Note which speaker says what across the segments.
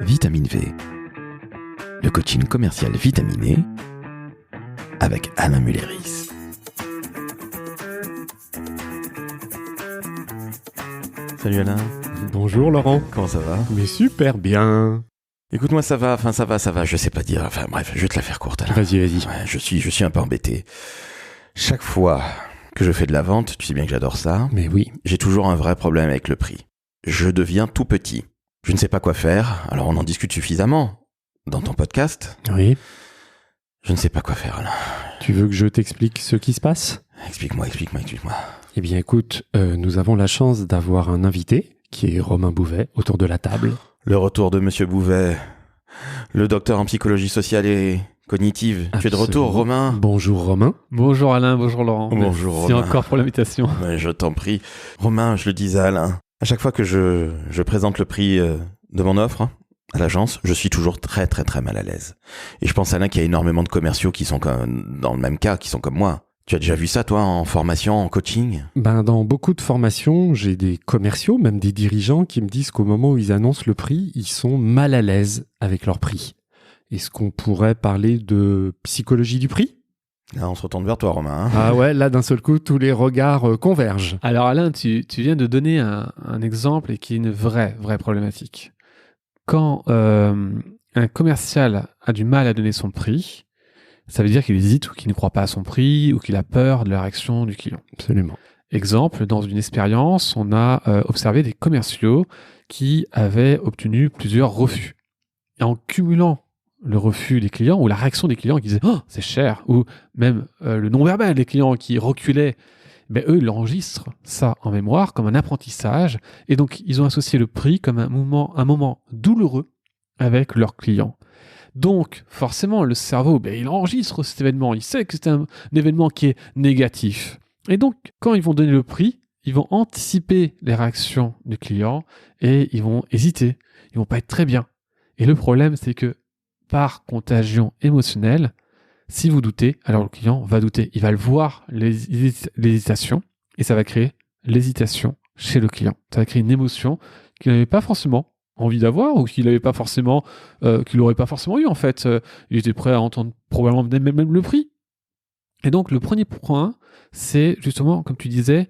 Speaker 1: Vitamine V, le coaching commercial vitaminé avec Alain Mulleris. Salut Alain.
Speaker 2: Bonjour Laurent.
Speaker 1: Comment ça va?
Speaker 2: Mais super bien.
Speaker 1: Écoute-moi, ça va, je sais pas dire, bref, je vais te la faire courte Alain.
Speaker 2: Vas-y.
Speaker 1: Ouais, je suis un peu embêté. Chaque fois que je fais de la vente, tu sais bien que j'adore ça,
Speaker 2: Mais oui.
Speaker 1: j'ai toujours un vrai problème avec le prix. Je deviens tout petit. Je ne sais pas quoi faire, alors on en discute suffisamment dans ton podcast.
Speaker 2: Oui.
Speaker 1: Je ne sais pas quoi faire Alain.
Speaker 2: Tu veux que je t'explique ce qui se passe?
Speaker 1: Explique-moi.
Speaker 2: Eh bien écoute, nous avons la chance d'avoir un invité, qui est Romain Bouvet, autour de la table.
Speaker 1: Le retour de Monsieur Bouvet, le docteur en psychologie sociale et cognitive. Tu es de retour,
Speaker 2: Absolument.
Speaker 1: Romain?
Speaker 2: Bonjour Romain.
Speaker 3: Bonjour Alain, bonjour Laurent.
Speaker 1: Bonjour,
Speaker 3: Merci
Speaker 1: Romain.
Speaker 3: encore pour l'invitation.
Speaker 1: Ouais, je t'en prie. Romain, je le disais à Alain, à chaque fois que je présente le prix de mon offre à l'agence, je suis toujours très très très mal à l'aise. Et je pense, Alain, qu'il y a énormément de commerciaux qui sont dans le même cas, qui sont comme moi. Tu as déjà vu ça, toi, en formation, en coaching?
Speaker 2: Dans beaucoup de formations, j'ai des commerciaux, même des dirigeants, qui me disent qu'au moment où ils annoncent le prix, ils sont mal à l'aise avec leur prix. Est-ce qu'on pourrait parler de psychologie du prix?
Speaker 1: Là, on se retourne vers toi, Romain. Hein.
Speaker 2: Ah ouais, là d'un seul coup, tous les regards convergent.
Speaker 3: Alors Alain, tu viens de donner un exemple et qui est une vraie problématique. Quand un commercial a du mal à donner son prix, ça veut dire qu'il hésite ou qu'il ne croit pas à son prix ou qu'il a peur de la réaction du client.
Speaker 2: Absolument.
Speaker 3: Exemple, dans une expérience, on a observé des commerciaux qui avaient obtenu plusieurs refus. Et en cumulant le refus des clients ou la réaction des clients qui disaient « Oh, c'est cher !» ou même le non-verbal des clients qui reculaient, eux, ils enregistrent ça en mémoire comme un apprentissage et donc ils ont associé le prix comme un moment douloureux avec leurs clients. Donc, forcément, le cerveau, il enregistre cet événement, il sait que c'est un événement qui est négatif. Et donc, quand ils vont donner le prix, ils vont anticiper les réactions du client et ils vont hésiter, ils vont pas être très bien. Et le problème, c'est que par contagion émotionnelle, si vous doutez, alors le client va douter. Il va le voir, l'hésitation, et ça va créer l'hésitation chez le client. Ça va créer une émotion qu'il n'avait pas forcément envie d'avoir ou qu'il n'aurait pas forcément eu en fait. Il était prêt à entendre probablement même le prix. Et donc le premier point, c'est justement, comme tu disais,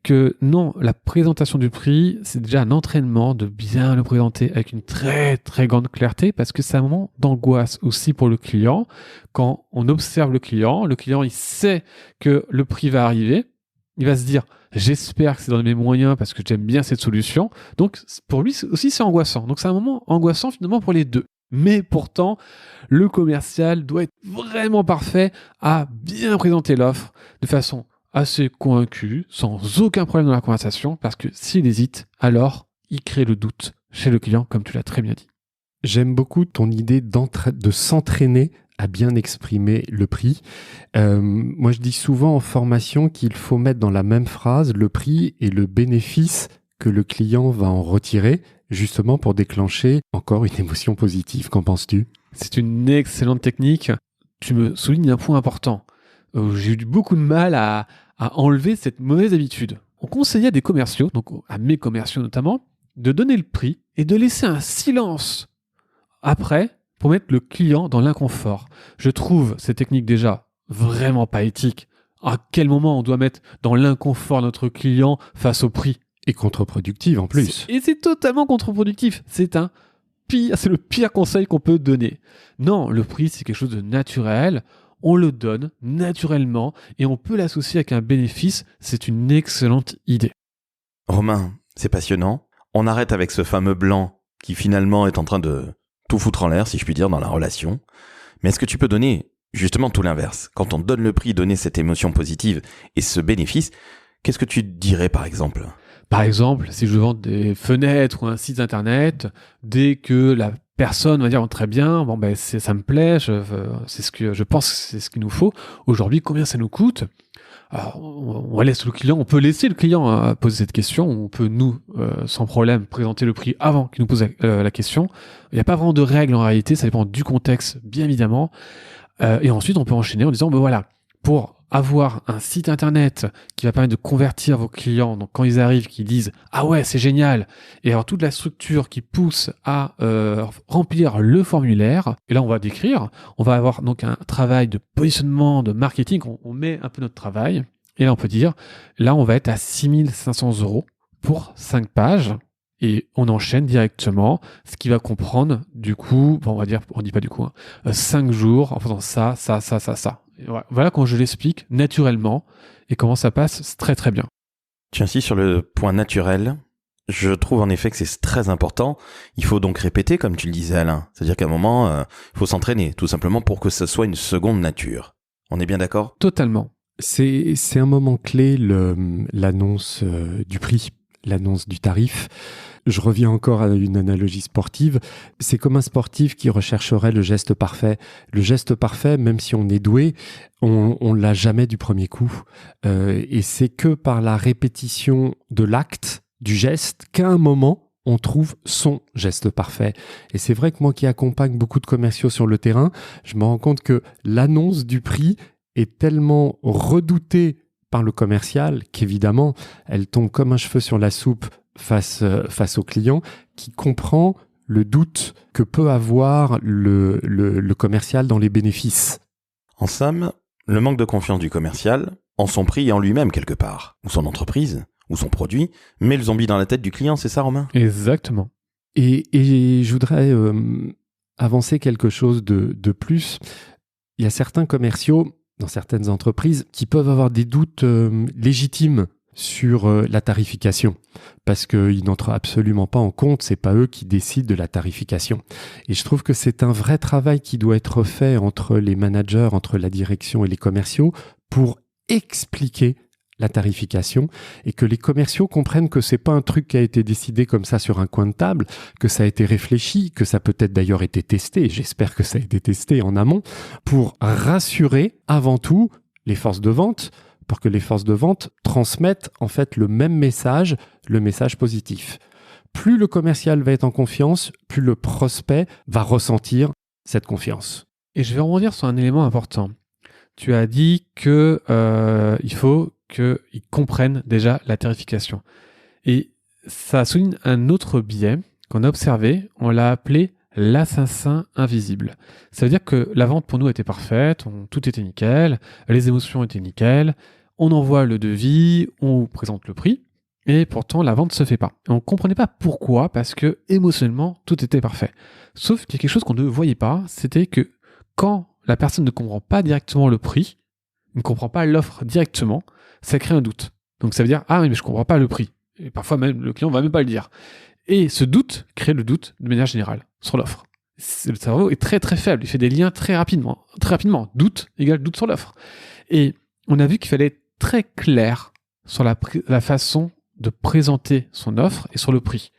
Speaker 3: que non, la présentation du prix, c'est déjà un entraînement de bien le présenter avec une très très grande clarté parce que c'est un moment d'angoisse aussi pour le client. Quand on observe le client, il sait que le prix va arriver, il va se dire j'espère que c'est dans mes moyens parce que j'aime bien cette solution. Donc pour lui aussi c'est angoissant. Donc c'est un moment angoissant finalement pour les deux. Mais pourtant, le commercial doit être vraiment parfait à bien présenter l'offre de façon assez convaincu, sans aucun problème dans la conversation, parce que s'il hésite, alors il crée le doute chez le client, comme tu l'as très bien dit.
Speaker 2: J'aime beaucoup ton idée de s'entraîner à bien exprimer le prix. Moi, je dis souvent en formation qu'il faut mettre dans la même phrase le prix et le bénéfice que le client va en retirer, justement pour déclencher encore une émotion positive. Qu'en penses-tu?
Speaker 3: C'est une excellente technique. Tu me soulignes un point important. J'ai eu beaucoup de mal à enlever cette mauvaise habitude. On conseillait à des commerciaux, donc à mes commerciaux notamment, de donner le prix et de laisser un silence après pour mettre le client dans l'inconfort. Je trouve cette technique déjà vraiment pas éthique. À quel moment on doit mettre dans l'inconfort notre client face au prix?
Speaker 2: Et contre-productive en plus.
Speaker 3: Et c'est totalement contre-productif. C'est le pire conseil qu'on peut donner. Non, le prix c'est quelque chose de naturel. On le donne naturellement et on peut l'associer avec un bénéfice. C'est une excellente idée.
Speaker 1: Romain, c'est passionnant. On arrête avec ce fameux blanc qui finalement est en train de tout foutre en l'air, si je puis dire, dans la relation. Mais est-ce que tu peux donner justement tout l'inverse? Quand on donne le prix, donner cette émotion positive et ce bénéfice, qu'est-ce que tu dirais par exemple?
Speaker 3: Par exemple, si je vends des fenêtres ou un site internet, dès que la personne va dire très bien, ça me plaît, c'est ce que je pense que c'est ce qu'il nous faut. Aujourd'hui, combien ça nous coûte? Alors, on peut laisser le client poser cette question, on peut nous, sans problème, présenter le prix avant qu'il nous pose la question. Il n'y a pas vraiment de règle en réalité, ça dépend du contexte, bien évidemment. Et ensuite, on peut enchaîner en disant, voilà, pour avoir un site internet qui va permettre de convertir vos clients, donc quand ils arrivent, qu'ils disent « Ah ouais, c'est génial !» et avoir toute la structure qui pousse à remplir le formulaire. Et là, on va décrire, on va avoir donc un travail de positionnement, de marketing, on met un peu notre travail. Et là, on peut dire, là, on va être à 6 500 € pour 5 pages. Et on enchaîne directement, ce qui va comprendre, du coup, bon, on dit pas du coup, 5 jours en faisant ça. Et voilà comment je l'explique naturellement et comment ça passe, c'est très très bien.
Speaker 1: Tu insistes sur le point naturel. Je trouve en effet que c'est très important. Il faut donc répéter, comme tu le disais Alain. C'est-à-dire qu'à un moment, il faut s'entraîner, tout simplement pour que ce soit une seconde nature. On est bien d'accord ?
Speaker 3: Totalement.
Speaker 2: C'est un moment clé, l'annonce du prix, l'annonce du tarif. Je reviens encore à une analogie sportive. C'est comme un sportif qui rechercherait le geste parfait. Le geste parfait, même si on est doué, on l'a jamais du premier coup. Et c'est que par la répétition de l'acte, du geste, qu'à un moment, on trouve son geste parfait. Et c'est vrai que moi qui accompagne beaucoup de commerciaux sur le terrain, je me rends compte que l'annonce du prix est tellement redoutée par le commercial qu'évidemment, elle tombe comme un cheveu sur la soupe face au client qui comprend le doute que peut avoir le commercial dans les bénéfices.
Speaker 1: En somme, le manque de confiance du commercial en son prix et en lui-même quelque part, ou son entreprise, ou son produit, met le zombie dans la tête du client, c'est ça Romain ?
Speaker 3: Exactement.
Speaker 2: Et je voudrais avancer quelque chose de plus. Il y a certains commerciaux dans certaines entreprises qui peuvent avoir des doutes légitimes sur la tarification, parce qu'ils n'entrent absolument pas en compte, c'est pas eux qui décident de la tarification. Et je trouve que c'est un vrai travail qui doit être fait entre les managers, entre la direction et les commerciaux, pour expliquer la tarification et que les commerciaux comprennent que c'est pas un truc qui a été décidé comme ça sur un coin de table, que ça a été réfléchi, que ça peut-être d'ailleurs été testé, j'espère que ça a été testé en amont, pour rassurer avant tout les forces de vente, pour que les forces de vente transmettent en fait le même message, le message positif. Plus le commercial va être en confiance, plus le prospect va ressentir cette confiance.
Speaker 3: Et je vais rebondir sur un élément important. Tu as dit que il faut qu'ils comprennent déjà la tarification. Et ça souligne un autre biais qu'on a observé, on l'a appelé l'assassin invisible. Ça veut dire que la vente pour nous était parfaite, tout était nickel, les émotions étaient nickel, on envoie le devis, on présente le prix, et pourtant la vente ne se fait pas. Et on ne comprenait pas pourquoi, parce que émotionnellement, tout était parfait. Sauf qu'il y a quelque chose qu'on ne voyait pas, c'était que quand la personne ne comprend pas directement le prix, ne comprend pas l'offre directement, ça crée un doute. Donc ça veut dire « Ah oui, mais je ne comprends pas le prix ». Et parfois même, le client ne va même pas le dire. Et ce doute crée le doute de manière générale sur l'offre. Le cerveau est très très faible, il fait des liens très rapidement. Doute égale doute sur l'offre. Et on a vu qu'il fallait être très clair sur la façon de présenter son offre et sur le prix.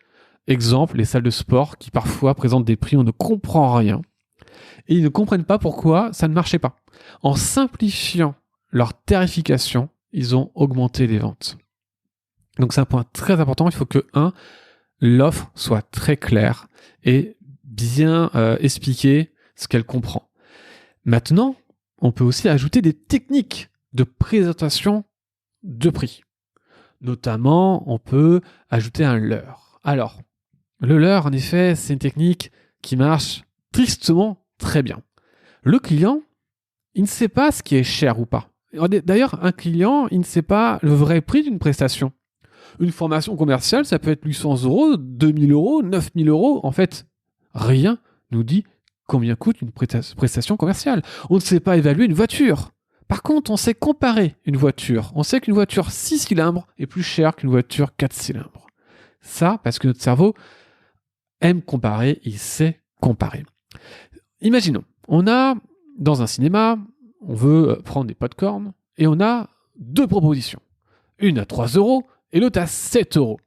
Speaker 3: Exemple, les salles de sport qui parfois présentent des prix, on ne comprend rien. Et ils ne comprennent pas pourquoi ça ne marchait pas. En simplifiant leur tarification, ils ont augmenté les ventes. Donc c'est un point très important, il faut que, l'offre soit très claire et bien expliquer ce qu'elle comprend. Maintenant, on peut aussi ajouter des techniques de présentation de prix. Notamment, on peut ajouter un leurre. Alors, le leurre, en effet, c'est une technique qui marche tristement très bien. Le client, il ne sait pas ce qui est cher ou pas. D'ailleurs, un client, il ne sait pas le vrai prix d'une prestation. Une formation commerciale, ça peut être 800 €, 2000 €, 9000 €. En fait, rien nous dit combien coûte une prestation commerciale. On ne sait pas évaluer une voiture. Par contre, on sait comparer une voiture. On sait qu'une voiture 6 cylindres est plus chère qu'une voiture 4 cylindres. Ça, parce que notre cerveau aime comparer, il sait comparer. Imaginons, on a dans un cinéma, on veut prendre des pop-corn et on a deux propositions. Une à 3 € et l'autre à 7 €.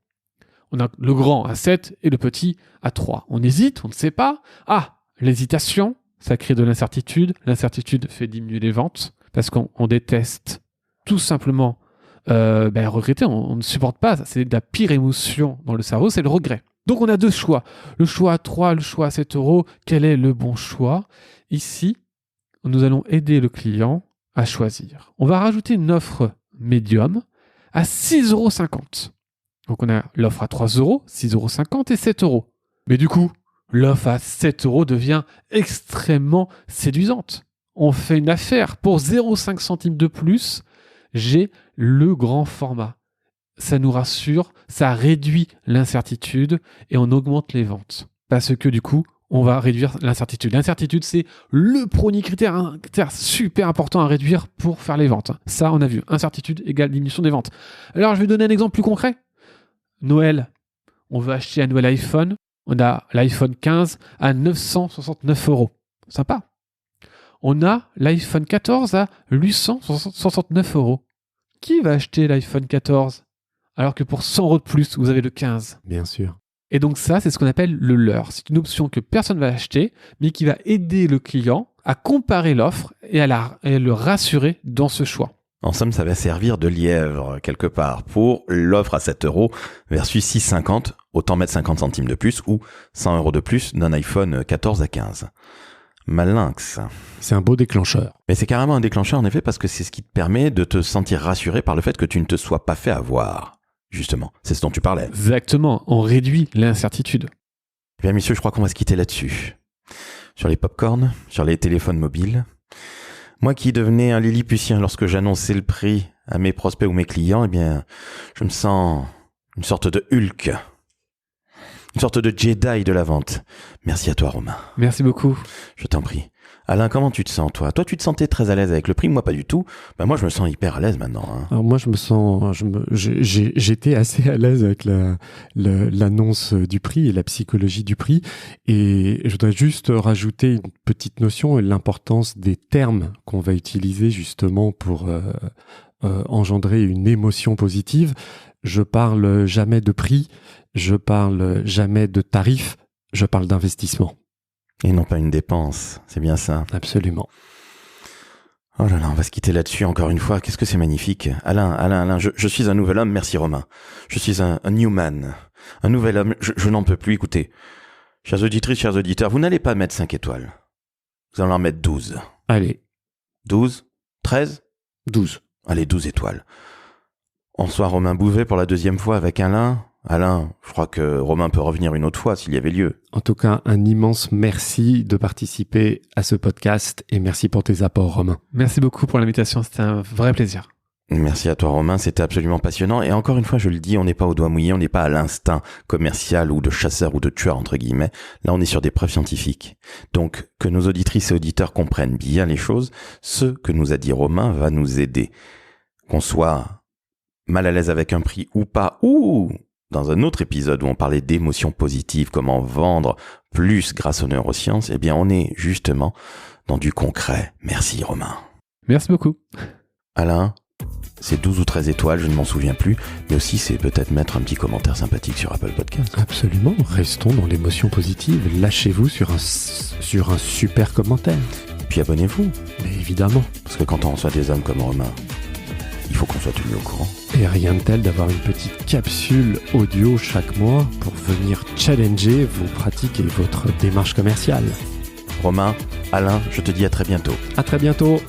Speaker 3: On a le grand à 7 et le petit à 3. On hésite, on ne sait pas. Ah, l'hésitation, ça crée de l'incertitude. L'incertitude fait diminuer les ventes parce qu'on déteste tout simplement regretter. On ne supporte pas. C'est la pire émotion dans le cerveau, c'est le regret. Donc on a deux choix. Le choix à 3, le choix à 7 €. Quel est le bon choix ? Ici, nous allons aider le client à choisir. On va rajouter une offre médium à 6,50 €. Donc on a l'offre à 3 €, 6,50 € et 7 €. Mais du coup, l'offre à 7 € devient extrêmement séduisante. On fait une affaire. Pour 0,5 centimes de plus, j'ai le grand format. Ça nous rassure, ça réduit l'incertitude et on augmente les ventes. Parce que du coup, on va réduire l'incertitude. L'incertitude, c'est le premier critère, un critère super important à réduire pour faire les ventes. Ça, on a vu. Incertitude égale diminution des ventes. Alors, je vais donner un exemple plus concret. Noël. On veut acheter un nouvel iPhone. On a l'iPhone 15 à 969 €. Sympa. On a l'iPhone 14 à 869 €. Qui va acheter l'iPhone 14 alors que pour 100 € de plus, vous avez le 15 ?
Speaker 2: Bien sûr.
Speaker 3: Et donc ça, c'est ce qu'on appelle le leurre. C'est une option que personne ne va acheter, mais qui va aider le client à comparer l'offre et à le rassurer dans ce choix.
Speaker 1: En somme, ça va servir de lièvre quelque part pour l'offre à 7 € versus 6,50, autant mettre 50 centimes de plus ou 100 € de plus d'un iPhone 14 à 15. Malinx.
Speaker 2: C'est un beau déclencheur.
Speaker 1: Mais c'est carrément un déclencheur en effet parce que c'est ce qui te permet de te sentir rassuré par le fait que tu ne te sois pas fait avoir. Justement, c'est ce dont tu parlais.
Speaker 3: Exactement, on réduit l'incertitude.
Speaker 1: Eh bien, messieurs, je crois qu'on va se quitter là-dessus. Sur les pop-corns, sur les téléphones mobiles. Moi qui devenais un lilliputien lorsque j'annonçais le prix à mes prospects ou mes clients, eh bien, je me sens une sorte de Hulk. Une sorte de Jedi de la vente. Merci à toi, Romain.
Speaker 3: Merci beaucoup.
Speaker 1: Je t'en prie. Alain, comment tu te sens, toi ? Toi, tu te sentais très à l'aise avec le prix, moi pas du tout. Ben, moi, je me sens hyper à l'aise maintenant. Hein.
Speaker 2: Alors moi, j'étais assez à l'aise avec l'annonce du prix et la psychologie du prix. Et je voudrais juste rajouter une petite notion et l'importance des termes qu'on va utiliser justement pour engendrer une émotion positive. Je parle jamais de prix, je parle jamais de tarif, je parle d'investissement.
Speaker 1: Et non pas une dépense, c'est bien ça.
Speaker 2: Absolument.
Speaker 1: Oh là là, on va se quitter là-dessus encore une fois. Qu'est-ce que c'est magnifique. Alain, je suis un nouvel homme, merci Romain. Je suis un new man, un nouvel homme, je n'en peux plus. Écoutez, chères auditrices, chers auditeurs, vous n'allez pas mettre 5 étoiles. Vous allez en mettre 12.
Speaker 2: Allez.
Speaker 1: 12 13
Speaker 2: 12.
Speaker 1: Allez, 12 étoiles. On reçoit Romain Bouvet pour la deuxième fois avec Alain. Alain, je crois que Romain peut revenir une autre fois s'il y avait lieu.
Speaker 2: En tout cas, un immense merci de participer à ce podcast et merci pour tes apports, Romain.
Speaker 3: Merci beaucoup pour l'invitation, c'était un vrai plaisir.
Speaker 1: Merci à toi Romain, c'était absolument passionnant et encore une fois je le dis, on n'est pas au doigt mouillé, on n'est pas à l'instinct commercial ou de chasseur ou de tueur entre guillemets, là on est sur des preuves scientifiques. Donc que nos auditrices et auditeurs comprennent bien les choses, ce que nous a dit Romain va nous aider. Qu'on soit mal à l'aise avec un prix ou pas, ou dans un autre épisode où on parlait d'émotions positives, comment vendre plus grâce aux neurosciences, eh bien on est justement dans du concret. Merci Romain.
Speaker 3: Merci beaucoup.
Speaker 1: Alain, c'est 12 ou 13 étoiles, je ne m'en souviens plus, mais aussi c'est peut-être mettre un petit commentaire sympathique sur Apple Podcast.
Speaker 2: Absolument, restons dans l'émotion positive, lâchez-vous sur un super commentaire.
Speaker 1: Puis abonnez-vous.
Speaker 2: Mais évidemment.
Speaker 1: Parce que quand on reçoit des hommes comme Romain, il faut qu'on soit tenu au courant.
Speaker 2: Et rien de tel d'avoir une petite capsule audio chaque mois pour venir challenger vos pratiques et votre démarche commerciale.
Speaker 1: Romain, Alain, je te dis à très bientôt.
Speaker 2: À très bientôt.